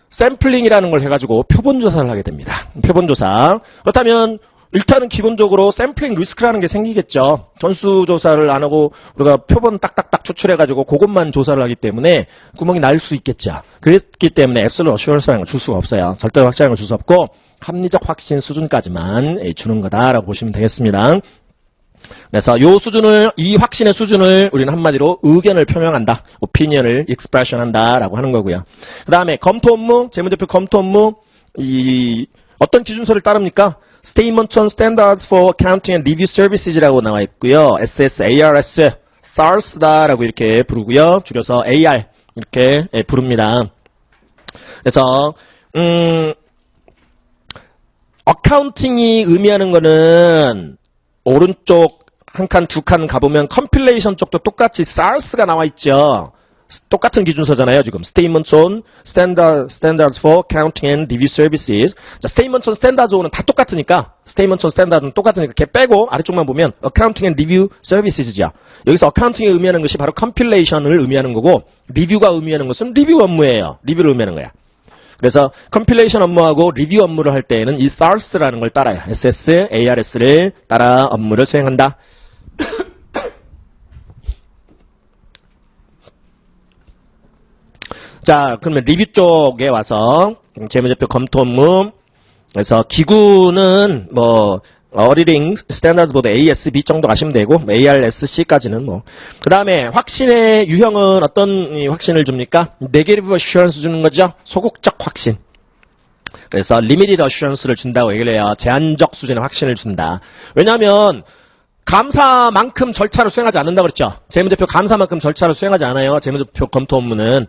샘플링이라는 걸 해가지고 표본조사를 하게 됩니다. 표본조사. 그렇다면 일단은 기본적으로 샘플링 리스크라는 게 생기겠죠. 전수조사를 안 하고 우리가 표본 딱딱딱 추출해가지고 그것만 조사를 하기 때문에 구멍이 날 수 있겠죠. 그렇기 때문에 앱솔루트 어슈런스라는 걸 줄 수가 없어요. 절대 확실한 걸 줄 수 없고 합리적 확신 수준까지만 주는 거다라고 보시면 되겠습니다. 그래서 이 확신의 수준을 우리는 한마디로 의견을 표명한다. opinion을 expression 한다라고 하는 거고요. 그 다음에 검토 업무, 재무제표 검토 업무, 어떤 기준서를 따릅니까? Statement on Standards for Accounting and Review Services라고 나와 있고요. SSARS, SARS다라고 이렇게 부르고요. 줄여서 AR 이렇게 부릅니다. 그래서 어카운팅이 의미하는 거는 오른쪽 한 칸, 두 칸 가보면 컴필레이션 쪽도 똑같이 SARS가 나와 있죠. 똑같은 기준서잖아요, 지금. Statements on Standards for Accounting and Review Services. 자, Statements on Standards는 다 똑같으니까, Statements on Standards는 똑같으니까, 걔 빼고 아래쪽만 보면 Accounting and Review Services죠. 여기서 Accounting이 의미하는 것이 바로 Compilation을 의미하는 거고, Review가 의미하는 것은 리뷰 업무예요. 리뷰를 의미하는 거야. 그래서 컴필레이션 업무하고 리뷰 업무를 할 때에는 이 SARS라는 걸 따라요. SS, ARS를 따라 업무를 수행한다. 자, 그러면 리뷰 쪽에 와서 재무제표 검토 업무. 그래서 기구는 어리링 스탠다드 보드 ASB 정도 가시면 되고 ARSC까지는 뭐. 그 다음에 확신의 유형은 어떤 확신을 줍니까? 네게티브 어슈런스 주는 거죠. 소극적 확신. 그래서 리미티드 어슈런스를 준다고 얘기를 해요. 제한적 수준의 확신을 준다. 왜냐하면 감사만큼 절차를 수행하지 않는다고 그랬죠. 재무제표 감사만큼 절차를 수행하지 않아요. 재무제표 검토 업무는.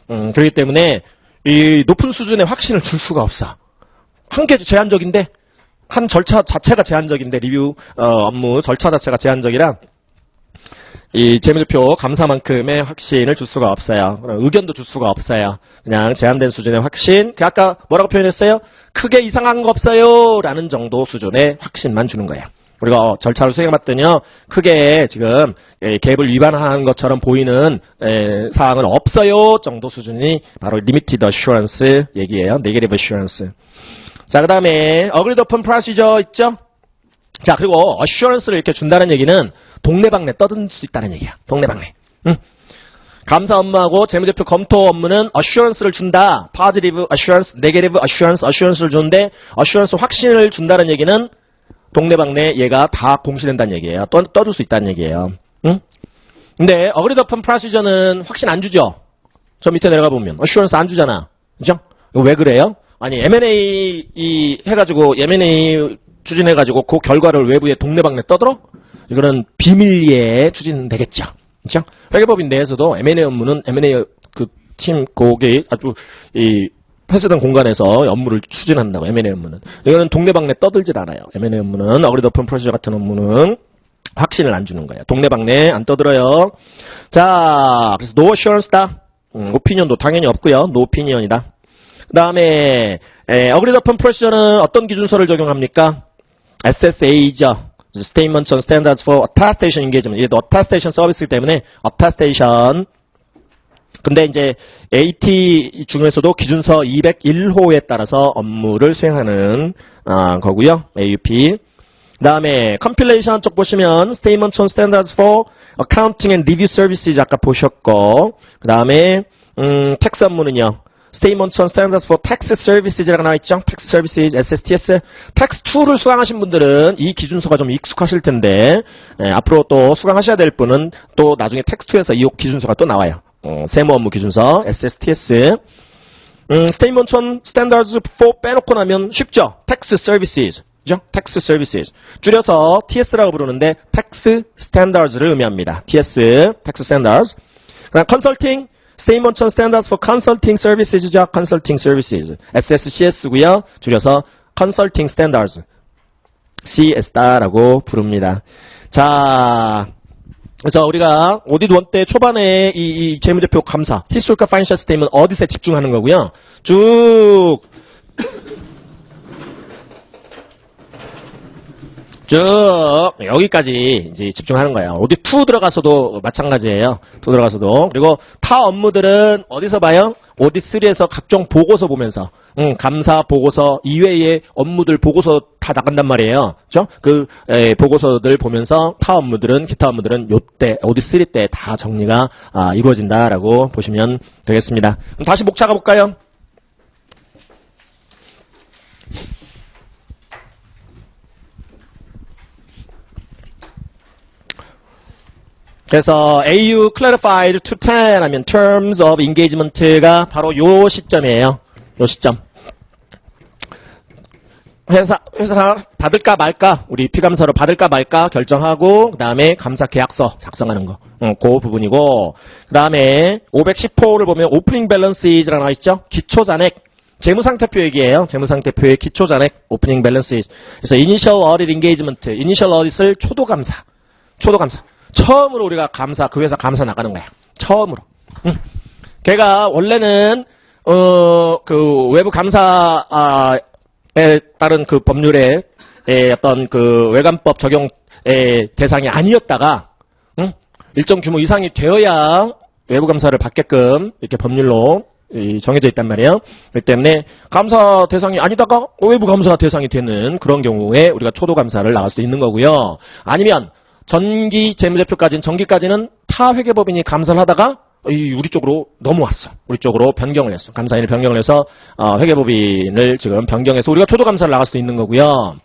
그렇기 때문에 이 높은 수준의 확신을 줄 수가 없어. 한 개 제한적인데 한 절차 자체가 제한적인데 리뷰 업무 절차 자체가 제한적이라 이 재무제표 감사만큼의 확신을 줄 수가 없어요. 의견도 줄 수가 없어요. 그냥 제한된 수준의 확신. 아까 뭐라고 표현했어요? 크게 이상한 거 없어요 라는 정도 수준의 확신만 주는 거예요. 우리가 절차를 수행해봤더니요. 크게 지금 갭을 위반한 것처럼 보이는 사항은 없어요 정도 수준이 바로 Limited Assurance 얘기예요. Negative Assurance. 자, 그 다음에 Agreed Upon Procedure 있죠? 자, 그리고 Assurance를 이렇게 준다는 얘기는 동네방네 떠들 수 있다는 얘기야. 동네방네. 감사 업무하고 재무제표 검토 업무는 Assurance를 준다. Positive Assurance, Negative Assurance, Assurance를 주는데 Assurance 확신을 준다는 얘기는 동네방네 얘가 다 공시된다는 얘기예요. 떠들 수 있다는 얘기예요. 근데 Agreed Upon Procedure는 확신 안 주죠? 저 밑에 내려가 보면 Assurance 안 주잖아. 그죠? 이거 왜 그래요? 아니 M&A 해가지고 M&A 추진해가지고 그 결과를 외부에 동네방네 떠들어? 이거는 비밀리에 추진되겠죠. 그렇죠? 회계법인 내에서도 M&A 업무는 M&A 그 팀 거기 아주 이 폐쇄된 공간에서 업무를 추진한다고. M&A 업무는 이거는 동네방네 떠들질 않아요. M&A 업무는 Agreed Upon Procedure 같은 업무는 확신을 안 주는 거예요. 동네방네 안 떠들어요. 자, 그래서 No Assurance다. 오피니언도 당연히 없고요. No Opinion이다. 그 다음에 Agreed Upon Procedure는 어떤 기준서를 적용합니까? SSA죠. Statement on Standards for Attestation Engagement. 이게 Attestation 서비스이기 때문에 Attestation. 근데 이제 AT 중에서도 기준서 201호에 따라서 업무를 수행하는 거고요. AUP. 그 다음에 컴필레이션 쪽 보시면 Statement on Standards for Accounting and Review Services 아까 보셨고, 그 다음에 텍스 업무는요. Statement on Standards for Tax Services라고 나와있죠. Tax Services, SSTS. Tax 2를 수강하신 분들은 이 기준서가 좀 익숙하실 텐데 앞으로 또 수강하셔야 될 분은 또 나중에 Tax 2에서 이 기준서가 또 나와요. 세무 업무 기준서, SSTS. Statement on Standards for 빼놓고 나면 쉽죠. Tax Services. 그죠? Tax Services. 줄여서 TS라고 부르는데 Tax Standards를 의미합니다. TS, Tax Standards. 그다음 Consulting. Statement on Standards for Consulting Services죠. Consulting Services. SSCS고요. 줄여서 Consulting Standards. CS다라고 부릅니다. 자, 그래서 우리가 오디트 1 때 초반에 이 재무제표 감사, Historical Financial Statement 어디에 집중하는 거고요. 쭉 여기까지 이제 집중하는 거예요. 오디트 2 들어가서도 마찬가지예요. 2 들어가서도. 그리고 타 업무들은 어디서 봐요? 오디트 3에서 각종 보고서 보면서 감사 보고서 이외의 업무들 보고서 다 나간단 말이에요. 그죠? 그 보고서들 보면서 타 업무들은 기타 업무들은 요때 오디트 3 때 다 정리가 이루어진다라고 보시면 되겠습니다. 그럼 다시 목 차가 볼까요? 그래서 AU clarified to 10 하면 terms of engagement가 바로 요 시점이에요. 요 시점. 회사 받을까 말까, 우리 피감사로 받을까 말까 결정하고, 그 다음에 감사 계약서 작성하는 거. 그 부분이고, 그 다음에 510호를 보면 오프닝 밸런스이즈라고 나와 있죠? 기초잔액. 재무상태표 얘기예요. 재무상태표의 기초잔액, 오프닝 밸런스이즈. 그래서 이니셜 어딧 인게이지먼트, 이니셜 어딧을 초도감사. 처음으로 우리가 감사, 그 회사 감사 나가는 거야. 처음으로. 걔가 원래는 그 외부 감사에 따른 그 법률의 어떤 그 외관법 적용 대상이 아니었다가 일정 규모 이상이 되어야 외부 감사를 받게끔 이렇게 법률로 정해져 있단 말이에요. 그렇기 때문에 감사 대상이 아니다가 외부 감사 대상이 되는 그런 경우에 우리가 초도 감사를 나갈 수 있는 거고요. 아니면 전기 재무제표까지는 전기까지는 타 회계법인이 감사를 하다가 우리 쪽으로 넘어왔어. 우리 쪽으로 변경을 했어. 감사인을 변경을 해서 회계법인을 지금 변경해서 우리가 초도 감사를 나갈 수도 있는 거고요.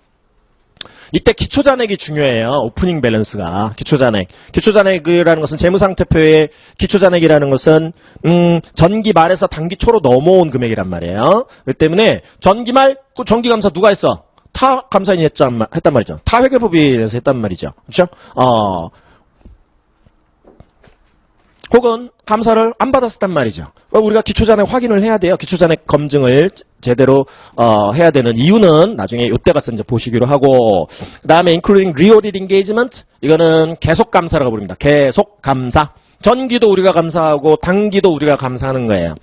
이때 기초잔액이 중요해요. 오프닝 밸런스가. 기초잔액. 기초잔액이라는 것은 재무상태표의 기초잔액이라는 것은, 전기 말에서 단기 초로 넘어온 금액이란 말이에요. 그렇기 때문에 전기 말, 그 전기감사 누가 했어? 타 감사인이 했단 말이죠. 타 회계법인에서 했단 말이죠. 그렇죠? 혹은 감사를 안 받았단 말이죠. 우리가 기초잔액 확인을 해야 돼요. 기초잔액 검증을 제대로 해야 되는 이유는 나중에 이때 가서 이제 보시기로 하고, 그 다음에 including re-audit engagement, 이거는 계속 감사라고 부릅니다. 계속 감사. 전기도 우리가 감사하고 단기도 우리가 감사하는 거예요.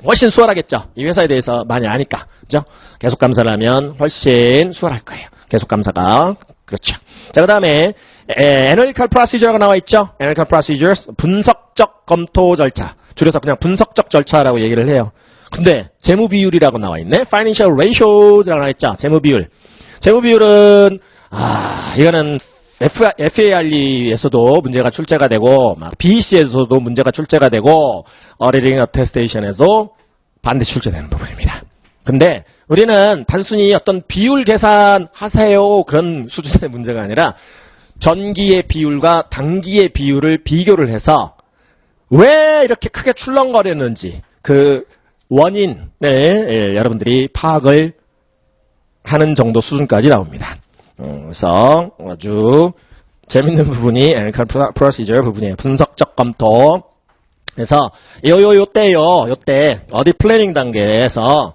훨씬 수월하겠죠. 이 회사에 대해서 많이 아니까. 그죠? 계속 감사를 하면 훨씬 수월할 거예요. 계속 감사가. 그렇죠. 자, 그 다음에 Analytical Procedure가 나와 있죠. Analytical Procedures, 분석적 검토 절차. 줄여서 그냥 분석적 절차라고 얘기를 해요. 근데 재무 비율이라고 나와 있네. Financial Ratios라고 나와 있죠. 재무 비율. 재무 비율은 이거는 FAR에서도 문제가 출제가 되고, 막 BEC에서도 문제가 출제가 되고, Auditing Attestation에도 반드시 출제되는 부분입니다. 근데 우리는 단순히 어떤 비율 계산하세요 그런 수준의 문제가 아니라 전기의 비율과 단기의 비율을 비교를 해서 왜 이렇게 크게 출렁거렸는지 그 원인을 여러분들이 파악을 하는 정도 수준까지 나옵니다. 그래서 아주 재밌는 부분이 Analytical Procedure 부분이에요. 분석적 검토. 그래서 요때 어디 플래닝 단계에서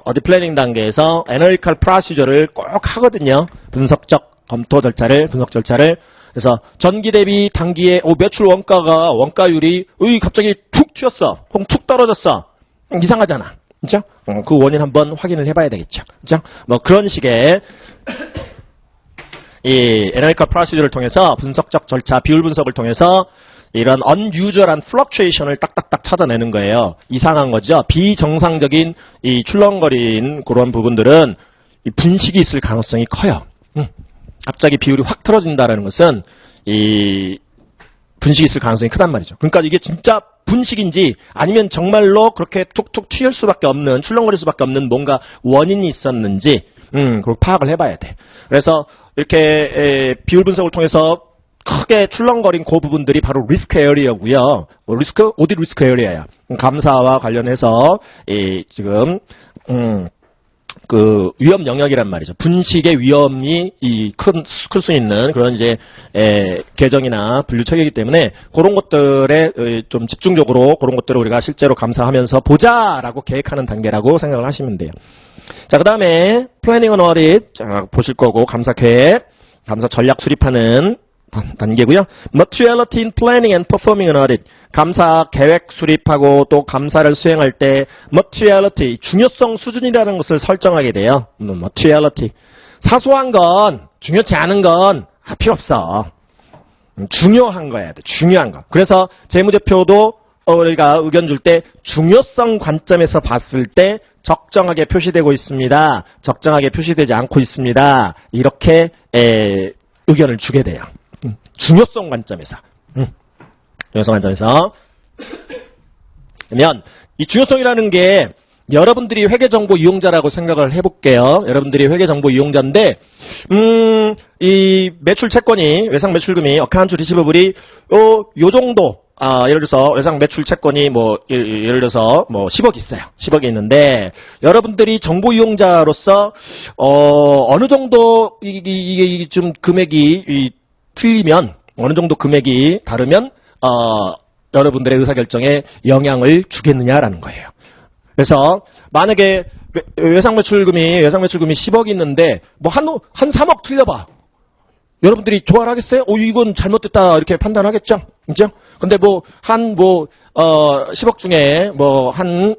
어디 플래닝 단계에서 Analytical Procedure를 꼭 하거든요. 분석 절차를. 그래서 전기 대비 단기에 매출 원가율이 갑자기 툭 튀었어. 혹은 툭 떨어졌어. 이상하잖아. 그죠? 그 원인 한번 확인을 해봐야 되겠죠. 그죠? 뭐 그런 식의 이 Analytical Procedure를 통해서 분석적 절차, 비율 분석을 통해서 이런 unusual한 fluctuation을 딱딱딱 찾아내는 거예요. 이상한 거죠. 비정상적인 이 출렁거린 그런 부분들은 이 분식이 있을 가능성이 커요. 갑자기 비율이 확 틀어진다라는 것은 이 분식이 있을 가능성이 크단 말이죠. 그러니까 이게 진짜 분식인지 아니면 정말로 그렇게 툭툭 튀을 수밖에 없는, 출렁거릴 수밖에 없는 뭔가 원인이 있었는지 그걸 파악을 해봐야 돼. 그래서 이렇게 비율 분석을 통해서 크게 출렁거린 그 부분들이 바로 리스크 에어리어고요. 어디 리스크 에어리어야? 감사와 관련해서 지금 그 위험 영역이란 말이죠. 분식의 위험이 클 수 있는 그런 이제 계정이나 분류 체계이기 때문에 그런 것들에 좀 집중적으로 그런 것들을 우리가 실제로 감사하면서 보자라고 계획하는 단계라고 생각을 하시면 돼요. 자, 그다음에 플래닝 앤 어딧 보실 거고 감사 계획, 감사 전략 수립하는 단계고요. Materiality in Planning and Performing an Audit. 감사 계획 수립하고 또 감사를 수행할 때 Materiality, 중요성 수준이라는 것을 설정하게 돼요. Materiality. 사소한 건, 중요치 않은 건 필요 없어. 중요한 거야 돼. 중요한 거. 그래서 재무제표도 우리가 의견 줄 때 중요성 관점에서 봤을 때 적정하게 표시되고 있습니다. 적정하게 표시되지 않고 있습니다. 이렇게 의견을 주게 돼요. 중요성 관점에서. 중요성 관점에서. 그러면 이 중요성이라는 게 여러분들이 회계정보 이용자라고 생각을 해볼게요. 여러분들이 회계정보 이용자인데 이 매출 채권이 외상 매출금이 어카운트 리시버블이 요 정도 예를 들어서 외상 매출 채권이 예를 들어서 10억 있어요. 10억이 있는데 여러분들이 정보 이용자로서 어느 정도 이게 좀 금액이 틀리면 어느 정도 금액이 다르면 여러분들의 의사결정에 영향을 주겠느냐라는 거예요. 그래서 만약에 외상 매출금이 10억이 있는데 한 3억 틀려봐. 여러분들이 좋아를 하겠어요? 이건 잘못됐다 이렇게 판단하겠죠? 그죠? 근데 10억 중에 한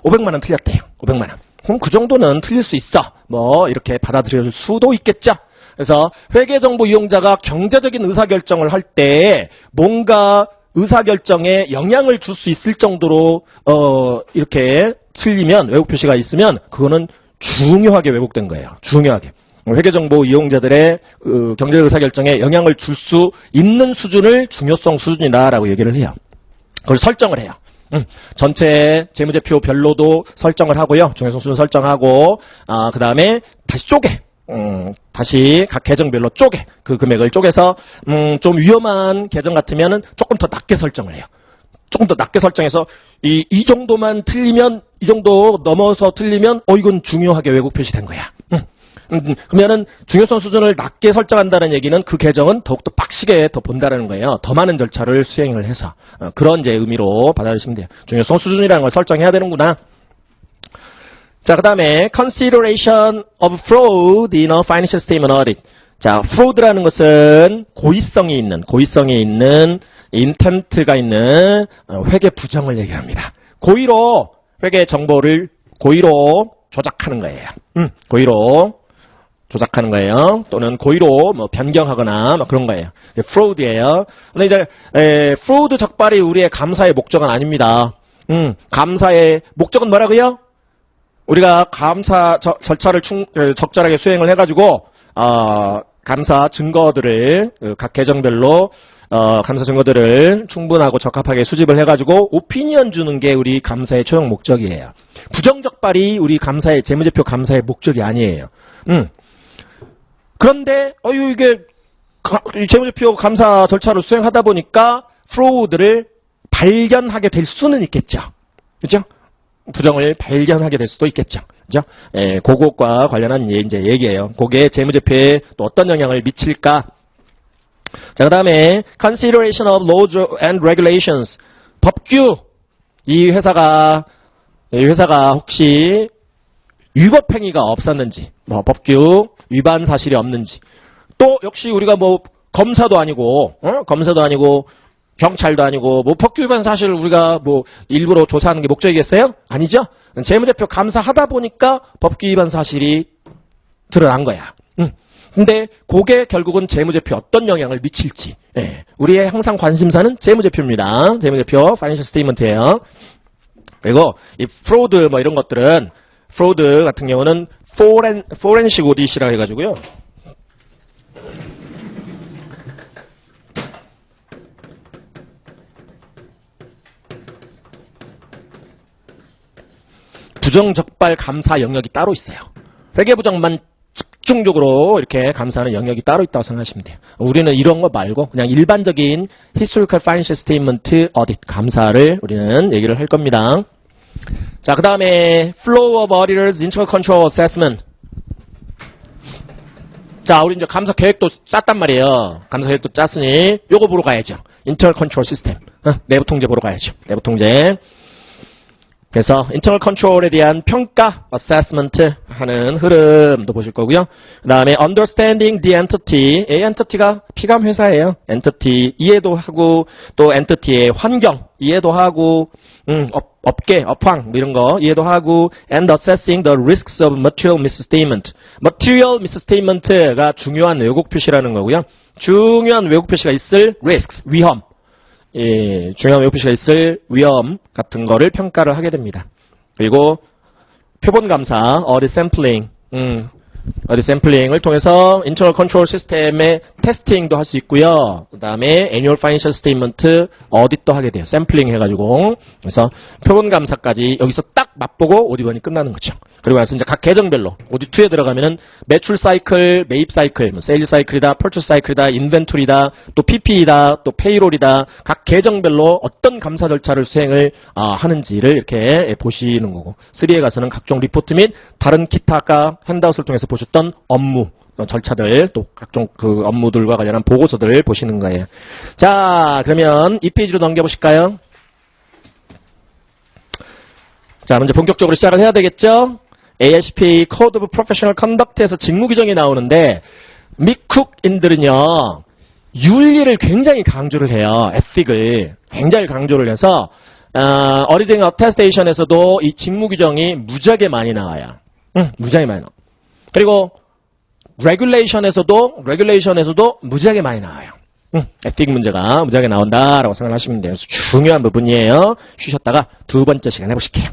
500만 원 틀렸대요. 500만 원. 그럼 그 정도는 틀릴 수 있어. 이렇게 받아들여줄 수도 있겠죠? 그래서 회계정보 이용자가 경제적인 의사결정을 할 때 뭔가 의사결정에 영향을 줄 수 있을 정도로 이렇게 틀리면 왜곡 표시가 있으면 그거는 중요하게 왜곡된 거예요. 중요하게. 회계정보 이용자들의 경제 의사결정에 영향을 줄 수 있는 수준을 중요성 수준이다라고 얘기를 해요. 그걸 설정을 해요. 전체 재무제표별로도 설정을 하고요. 중요성 수준 설정하고, 그 다음에 다시 쪼개. 다시 각 계정별로 쪼개. 그 금액을 쪼개서, 좀 위험한 계정 같으면은 조금 더 낮게 설정을 해요. 조금 더 낮게 설정해서, 이 정도만 틀리면, 이 정도 넘어서 틀리면, 이건 중요하게 왜곡 표시된 거야. 그러면은 중요성 수준을 낮게 설정한다는 얘기는 그 계정은 더욱더 빡시게 더 본다는 거예요. 더 많은 절차를 수행을 해서. 그런 이제 의미로 받아주시면 돼요. 중요성 수준이라는 걸 설정해야 되는구나. 자, 그 다음에 consideration of fraud in a financial statement audit. 자, fraud라는 것은 고의성이 있는 intent가 있는 회계 부정을 얘기합니다. 고의로 회계 정보를 고의로 조작하는 거예요. 고의로 조작하는 거예요. 또는 고의로 뭐 변경하거나 뭐 그런 거예요. fraud예요. 근데 이제 fraud 적발이 우리의 감사의 목적은 아닙니다. 감사의 목적은 뭐라고요? 우리가 감사 절차를 적절하게 수행을 해가지고 감사 증거들을 각 계정별로 감사 증거들을 충분하고 적합하게 수집을 해가지고 오피니언 주는 게 우리 감사의 최종 목적이에요. 부정적발이 우리 감사의 재무제표 감사의 목적이 아니에요. 그런데 이게 재무제표 감사 절차를 수행하다 보니까 프로드를 발견하게 될 수는 있겠죠. 그렇죠? 부정을 발견하게 될 수도 있겠죠. 그죠? 그것과 관련한 이제 얘기예요. 그게 재무제표에 또 어떤 영향을 미칠까? 자, 그 다음에 consideration of laws and regulations. 법규. 이 회사가 혹시 위법 행위가 없었는지, 뭐 법규 위반 사실이 없는지. 또 역시 우리가 뭐 검사도 아니고 경찰도 아니고 뭐 법규 위반 사실을 우리가 뭐 일부러 조사하는 게 목적이겠어요? 아니죠? 재무제표 감사하다 보니까 법규 위반 사실이 드러난 거야. 근데 그게 결국은 재무제표에 어떤 영향을 미칠지. 우리의 항상 관심사는 재무제표입니다. 재무제표 파이낸셜 스테이트먼트예요. 그리고 이 프로드 뭐 이런 것들은 프로드 같은 경우는 포렌식 오디시라고 해가지고요. 부정적발 감사 영역이 따로 있어요. 회계부정만 집중적으로 이렇게 감사하는 영역이 따로 있다고 생각하시면 돼요. 우리는 이런 거 말고 그냥 일반적인 Historical Financial Statement Audit 감사를 우리는 얘기를 할 겁니다. 자, 그 다음에 Flow of Auditors Internal Control Assessment. 자, 우리 이제 감사 계획도 짰단 말이에요. 감사 계획도 짰으니 요거 보러 가야죠. Internal Control System. 내부 통제 보러 가야죠. 내부 통제. 그래서 internal control에 대한 평가, assessment 하는 흐름도 보실 거고요. 그 다음에 understanding the entity, 이 entity가 피감 회사예요. entity 이해도 하고 또 entity의 환경 이해도 하고 업계, 업황 이런 거 이해도 하고 and assessing the risks of material misstatement. material misstatement가 중요한 왜곡 표시라는 거고요. 중요한 왜곡 표시가 있을 risks, 위험. 중요한 왜곡 표시가 있을 위험 같은 거를 평가를 하게 됩니다. 그리고 표본 감사, 어디 샘플링, 어디 샘플링을 통해서 인터널 컨트롤 시스템의 테스팅도 할 수 있고요. 그 다음에 애뉴얼 파이낸셜 스테이트먼트 어딧도 하게 돼요. 샘플링 해가지고. 그래서 표본 감사까지 여기서 딱 맛보고 오디번이 끝나는 거죠. 그리고 나서 이제 각 계정별로 오디 2에 들어가면은 매출 사이클, 매입 사이클, 뭐 세일 사이클이다, 퍼처스 사이클이다, 인벤토리다, 또 PP이다, 또 페이롤이다. 각 계정별로 어떤 감사 절차를 수행을 하는지를 이렇게 보시는 거고. 3에 가서는 각종 리포트 및 다른 기타가 핸드아웃을 통해서 보셨던 업무 절차들, 또 각종 그 업무들과 관련한 보고서들을 보시는 거예요. 자, 그러면 이 페이지로 넘겨보실까요? 자, 먼저 본격적으로 시작을 해야 되겠죠? AICPA Code of Professional Conduct에서 직무 규정이 나오는데 미쿡인들은요 윤리를 굉장히 강조를 해요. 에틱을 굉장히 강조를 해서 어리딩 어테스테이션에서도 이 직무 규정이 무지하게 많이 나와요. 무지하게 많이 나와. 그리고 레귤레이션에서도 무지하게 많이 나와요. 에틱 문제가 무지하게 나온다라고 생각하시면 돼요. 그래서 중요한 부분이에요. 쉬셨다가 두 번째 시간 해보실게요.